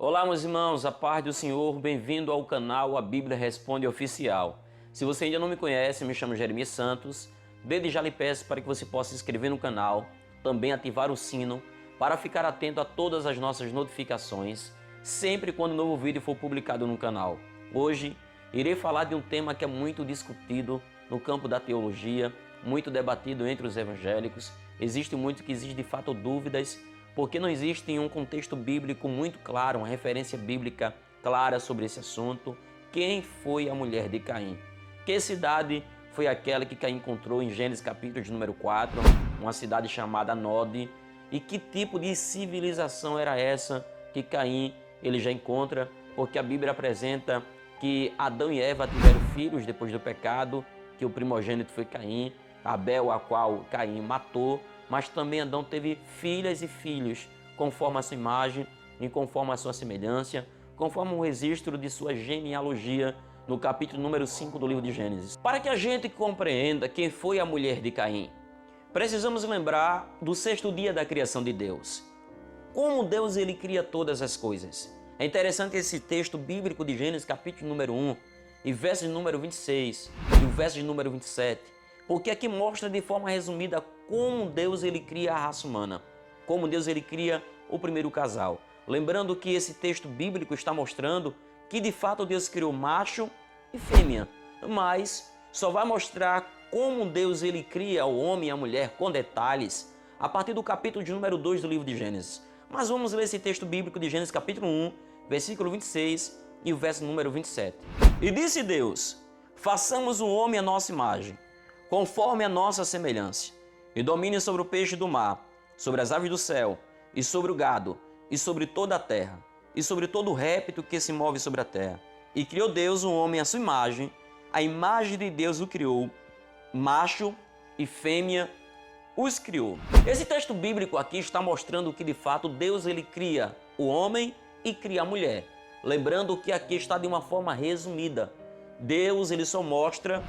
Olá, meus irmãos, a paz do Senhor, bem-vindo ao canal A Bíblia Responde Oficial. Se você ainda não me conhece, me chamo Jeremias Santos. Desde já lhe peço para que você possa se inscrever no canal, também ativar o sino, para ficar atento a todas as nossas notificações, sempre quando um novo vídeo for publicado no canal. Hoje, irei falar de um tema que é muito discutido no campo da teologia, muito debatido entre os evangélicos. Existe muito que existe de fato dúvidas, porque não existe um contexto bíblico muito claro, uma referência bíblica clara sobre esse assunto. Quem foi a mulher de Caim? Que cidade foi aquela que Caim encontrou em Gênesis capítulo de número 4, uma cidade chamada Nod? E que tipo de civilização era essa que Caim ele já encontra? Porque a Bíblia apresenta que Adão e Eva tiveram filhos depois do pecado, que o primogênito foi Caim, Abel, a qual Caim matou, mas também Adão teve filhas e filhos, conforme a sua imagem e conforme a sua semelhança, conforme o registro de sua genealogia no capítulo número 5 do livro de Gênesis. Para que a gente compreenda quem foi a mulher de Caim, precisamos lembrar do sexto dia da criação de Deus. Como Deus ele cria todas as coisas. É interessante esse texto bíblico de Gênesis capítulo número 1 e versos número 26 e o verso de número 27, porque aqui mostra de forma resumida como Deus ele cria a raça humana, como Deus ele cria o primeiro casal. Lembrando que esse texto bíblico está mostrando que de fato Deus criou macho e fêmea, mas só vai mostrar como Deus ele cria o homem e a mulher com detalhes a partir do capítulo de número 2 do livro de Gênesis. Mas vamos ler esse texto bíblico de Gênesis capítulo 1, versículo 26 e o verso número 27. E disse Deus: façamos o homem à nossa imagem, conforme a nossa semelhança, e domine sobre o peixe do mar, sobre as aves do céu, e sobre o gado, e sobre toda a terra, e sobre todo o réptil que se move sobre a terra. E criou Deus o homem à sua imagem, a imagem de Deus o criou, macho e fêmea os criou. Esse texto bíblico aqui está mostrando que de fato Deus ele cria o homem e cria a mulher. Lembrando que aqui está de uma forma resumida. Deus ele só mostra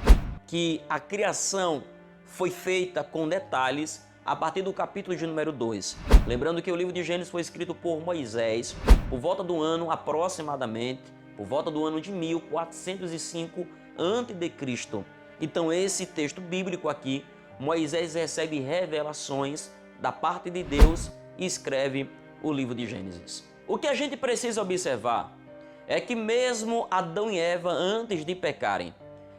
que a criação foi feita com detalhes a partir do capítulo de número 2. Lembrando que o livro de Gênesis foi escrito por Moisés por volta do ano aproximadamente, por volta do ano de 1405 a.C. Então esse texto bíblico aqui, Moisés recebe revelações da parte de Deus e escreve o livro de Gênesis. O que a gente precisa observar é que mesmo Adão e Eva, antes de pecarem,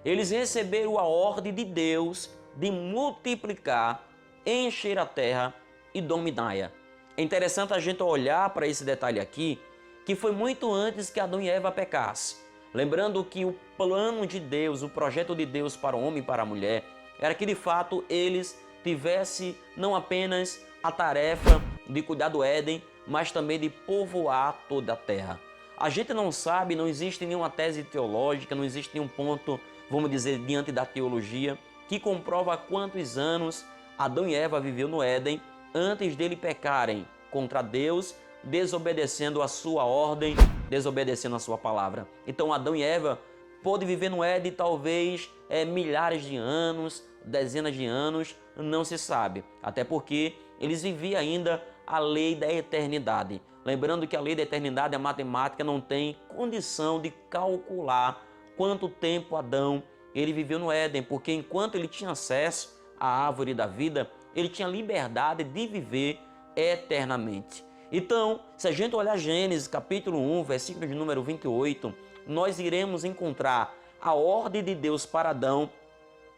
eles receberam a ordem de Deus de multiplicar, encher a terra e dominá-la. É interessante a gente olhar para esse detalhe aqui, que foi muito antes que Adão e Eva pecassem. Lembrando que o plano de Deus, o projeto de Deus para o homem e para a mulher, era que de fato eles tivessem não apenas a tarefa de cuidar do Éden, mas também de povoar toda a terra. A gente não sabe, não existe nenhuma tese teológica, não existe nenhum ponto, vamos dizer, diante da teologia, que comprova quantos anos Adão e Eva viveu no Éden antes dele pecarem contra Deus, desobedecendo a sua ordem, desobedecendo a sua palavra. Então Adão e Eva pôde viver no Éden talvez milhares de anos, dezenas de anos, não se sabe. Até porque eles viviam ainda a lei da eternidade. Lembrando que a lei da eternidade, a matemática, não tem condição de calcular quanto tempo Adão ele viveu no Éden, porque enquanto ele tinha acesso à árvore da vida, ele tinha liberdade de viver eternamente. Então, se a gente olhar Gênesis capítulo 1, versículo de número 28, nós iremos encontrar a ordem de Deus para Adão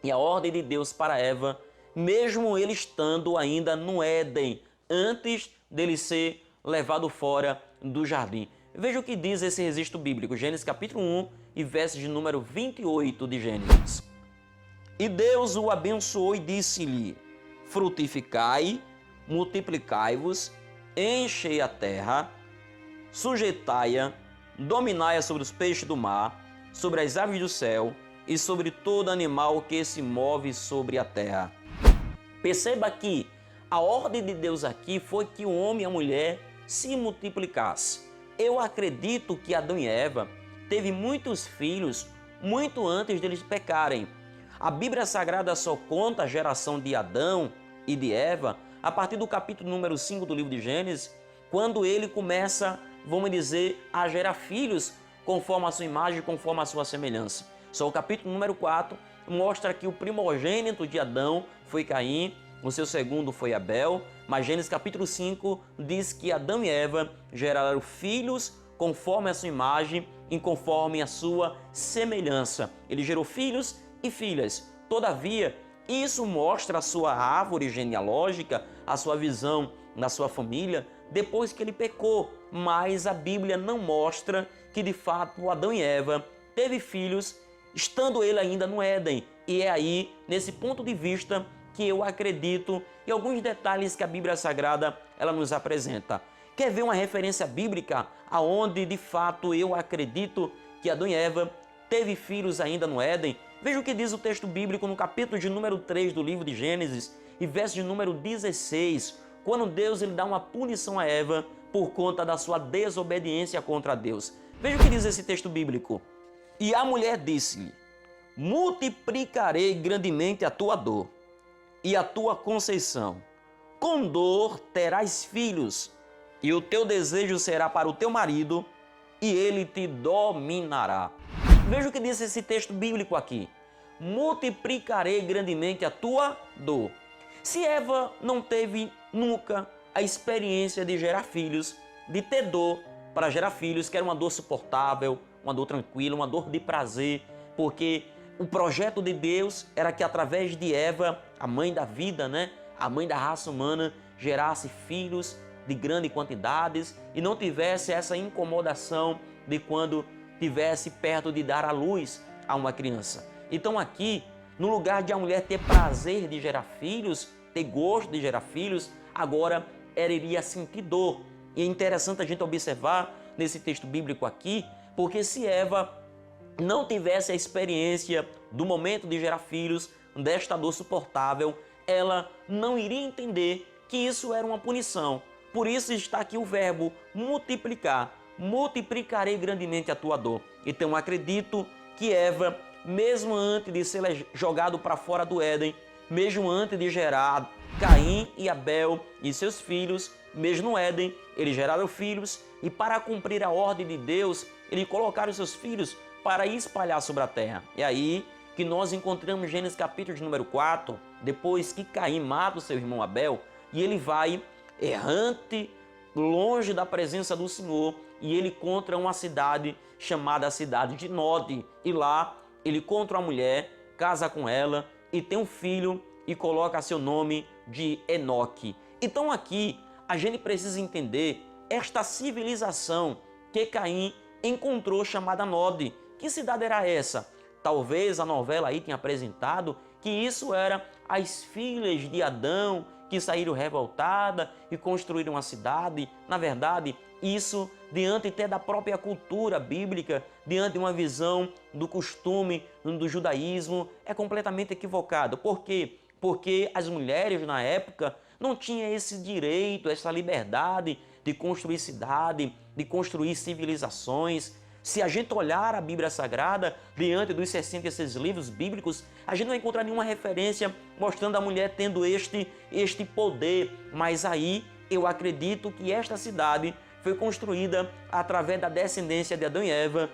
e a ordem de Deus para Eva, mesmo ele estando ainda no Éden, antes dele ser levado fora do jardim. Veja o que diz esse registro bíblico, Gênesis capítulo 1 e versos de número 28 de Gênesis. E Deus o abençoou e disse-lhe: frutificai, multiplicai-vos, enchei a terra, sujeitai-a, dominai-a sobre os peixes do mar, sobre as aves do céu e sobre todo animal que se move sobre a terra. Perceba que a ordem de Deus aqui foi que o homem e a mulher se multiplicassem. Eu acredito que Adão e Eva teve muitos filhos muito antes deles pecarem. A Bíblia Sagrada só conta a geração de Adão e de Eva a partir do capítulo número 5 do livro de Gênesis, quando ele começa a vamos dizer, a gerar filhos conforme a sua imagem, conforme a sua semelhança. Só o capítulo número 4 mostra que o primogênito de Adão foi Caim, o seu segundo foi Abel, mas Gênesis capítulo 5 diz que Adão e Eva geraram filhos conforme a sua imagem e conforme a sua semelhança. Ele gerou filhos e filhas. Todavia, isso mostra a sua árvore genealógica, a sua visão na sua família, depois que ele pecou. Mas a Bíblia não mostra que, de fato, Adão e Eva teve filhos, estando ele ainda no Éden. E é aí, nesse ponto de vista, que eu acredito em alguns detalhes que a Bíblia Sagrada ela nos apresenta. Quer ver uma referência bíblica aonde, de fato, eu acredito que Adão e Eva teve filhos ainda no Éden? Veja o que diz o texto bíblico no capítulo de número 3 do livro de Gênesis e verso de número 16, quando Deus ele dá uma punição a Eva por conta da sua desobediência contra Deus. Veja o que diz esse texto bíblico. E a mulher disse-lhe: multiplicarei grandemente a tua dor e a tua conceição. Com dor terás filhos, e o teu desejo será para o teu marido, e ele te dominará. Veja o que diz esse texto bíblico aqui. Multiplicarei grandemente a tua dor. Se Eva não teve nunca a experiência de gerar filhos, de ter dor para gerar filhos, que era uma dor suportável, uma dor tranquila, uma dor de prazer, porque o projeto de Deus era que através de Eva, a mãe da vida, a mãe da raça humana, gerasse filhos de grandes quantidades e não tivesse essa incomodação de quando tivesse perto de dar à luz a uma criança. Então aqui, no lugar de a mulher ter prazer de gerar filhos, ter gosto de gerar filhos, agora ela iria sentir dor. E é interessante a gente observar nesse texto bíblico aqui, porque se Eva não tivesse a experiência do momento de gerar filhos, desta dor suportável, ela não iria entender que isso era uma punição. Por isso está aqui o verbo multiplicar. Multiplicarei grandemente a tua dor. Então acredito que Eva, mesmo antes de ser jogado para fora do Éden, mesmo antes de gerar Caim e Abel e seus filhos, mesmo no Éden, eles geraram filhos e para cumprir a ordem de Deus, eles colocaram seus filhos para espalhar sobre a terra. É aí que nós encontramos Gênesis capítulo de número 4, depois que Caim mata o seu irmão Abel e ele vai errante, longe da presença do Senhor, e ele encontra uma cidade chamada a cidade de Nod. E lá ele encontra uma mulher, casa com ela e tem um filho e coloca seu nome de Enoque. Então aqui a gente precisa entender esta civilização que Caim encontrou chamada Nod. Que cidade era essa? Talvez a novela aí tenha apresentado que isso era as filhas de Adão que saíram revoltadas e construíram uma cidade. Na verdade, isso, diante até da própria cultura bíblica, diante de uma visão do costume do judaísmo, é completamente equivocado. Por quê? Porque as mulheres na época não tinham esse direito, essa liberdade de construir cidade, de construir civilizações. Se a gente olhar a Bíblia Sagrada, diante dos 66 livros bíblicos, a gente não encontra nenhuma referência mostrando a mulher tendo este poder. Mas aí eu acredito que esta cidade foi construída através da descendência de Adão e Eva,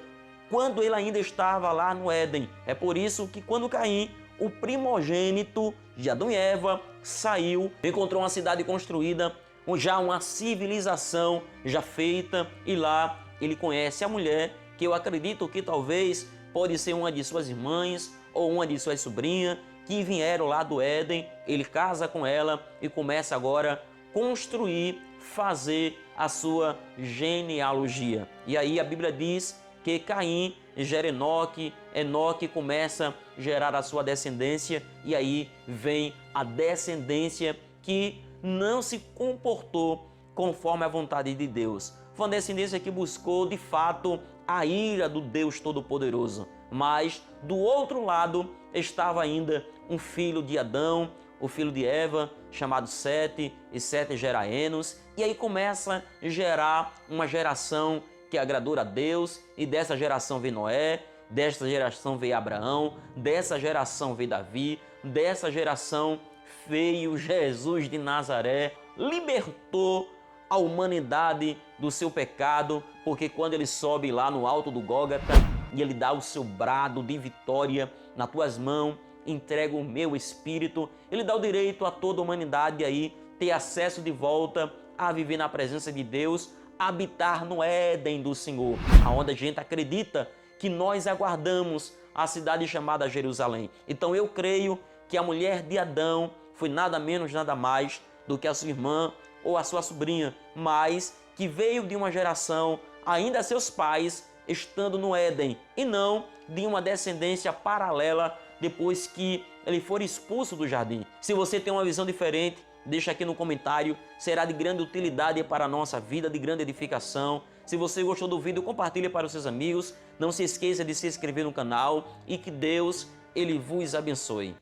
quando ele ainda estava lá no Éden. É por isso que quando Caim, o primogênito de Adão e Eva, saiu, encontrou uma cidade construída, já uma civilização já feita, e lá ele conhece a mulher, que eu acredito que talvez pode ser uma de suas irmãs ou uma de suas sobrinhas, que vieram lá do Éden. Ele casa com ela e começa agora a construir, fazer a sua genealogia. E aí a Bíblia diz que Caim gera Enoque, Enoque começa a gerar a sua descendência, e aí vem a descendência que não se comportou conforme a vontade de Deus. Foi uma descendência que buscou, de fato, a ira do Deus Todo-Poderoso. Mas, do outro lado, estava ainda um filho de Adão, o filho de Eva, chamado Sete, e Sete gera Enos. E aí começa a gerar uma geração que agradou a Deus, e dessa geração veio Noé, dessa geração veio Abraão, dessa geração veio Davi, dessa geração veio Jesus de Nazaré, libertou a humanidade do seu pecado, porque quando ele sobe lá no alto do Gólgota e ele dá o seu brado de vitória, nas tuas mãos entrego o meu espírito, ele dá o direito a toda a humanidade aí ter acesso de volta a viver na presença de Deus, habitar no Éden do Senhor, aonde a gente acredita que nós aguardamos a cidade chamada Jerusalém. Então eu creio que a mulher de Adão foi nada menos, nada mais do que a sua irmã ou a sua sobrinha, mas que veio de uma geração, ainda seus pais, estando no Éden, e não de uma descendência paralela depois que ele for expulso do jardim. Se você tem uma visão diferente, deixa aqui no comentário, será de grande utilidade para a nossa vida, de grande edificação. Se você gostou do vídeo, compartilhe para os seus amigos. Não se esqueça de se inscrever no canal e que Deus, ele vos abençoe.